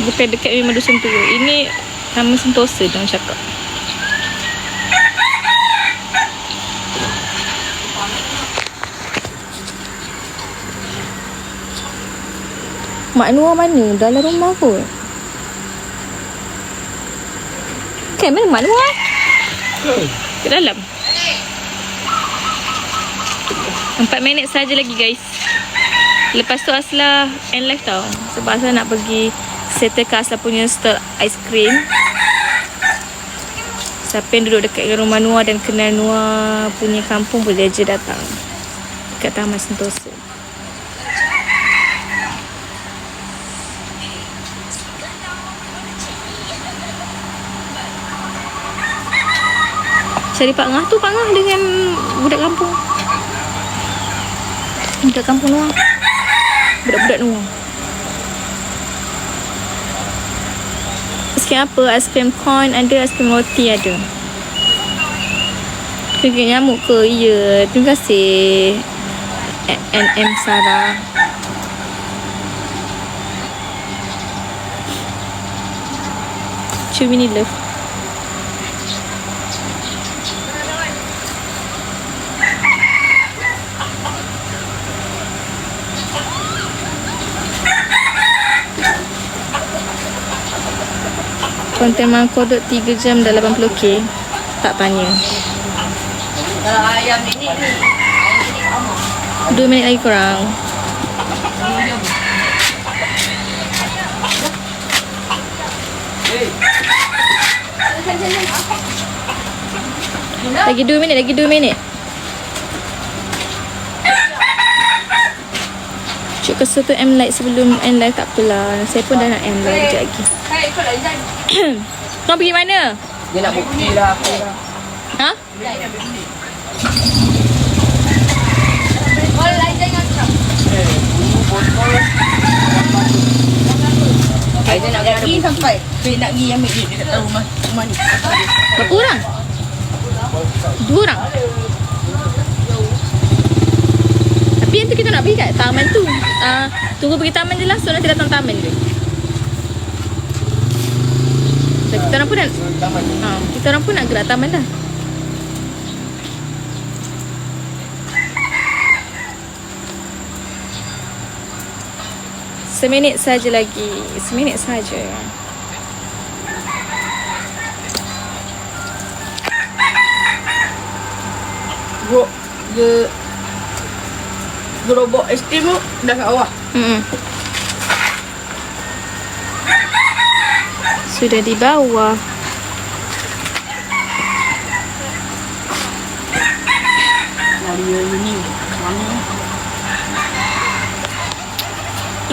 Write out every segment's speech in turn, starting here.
Bukan dekat memang Dusun Tua. Ini Taman Sentosa jangan cakap. Mak Noah mana? Dalam rumah kot. Kan mana Mak Noah? Ke dalam. 4 minit saja lagi guys. Lepas tu Asla end live tau. Sebab Asla nak pergi settle ke Asla punya stall aiskrim. Siapa yang duduk dekat rumah Noah dan kenal Noah punya kampung boleh je datang dekat Taman Sentosa. Cari Pak Ngah tu, Pak Ngah dengan budak kampung. Budak kampung Noah. Budak-budak Noah. Aiskrim apa? Aiskrim corn ada, aiskrim roti ada. Kena nyamuk ke? Ya. Terima kasih NM Sarah. Cumi ni love. Konten mangkodok 3 jam dah 80k. Tak tanya. Kalau ayam ni 2 minit lagi kurang. Lagi 2 minit, lagi 2 minit. Cuk kesel tu end live sebelum end live tak apalah. Saya pun dah nak end live sekejap lagi. Kau pergi mana? dia nak bukti lah apa lah. Ha? Dia nak pergi sampai dia nak pergi ambil dia dekat rumah ni. Berapa orang? 2 orang? Tapi nanti kita nak pergi kat taman tu. Tunggu pergi taman je lah. So nanti datang taman je. So, kita orang pun nak kita orang pun nak gerak taman dah. Seminit saja lagi. Seminit saja. Bro, dia gerobak aiskrim tu dah kat bawah. Sudah di bawah. Lari ni. Mana?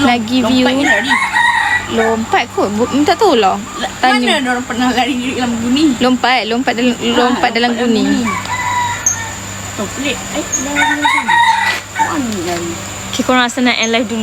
Lagi view. Lompat ke lari? Lompat kot. Minta tolong. Tanya. Mana orang pernah lari dalam guni? Lompat dalam guni. Oh, pelik. Lari dalam guni. Mana lari? Okay, korang rasa nak end live dulu.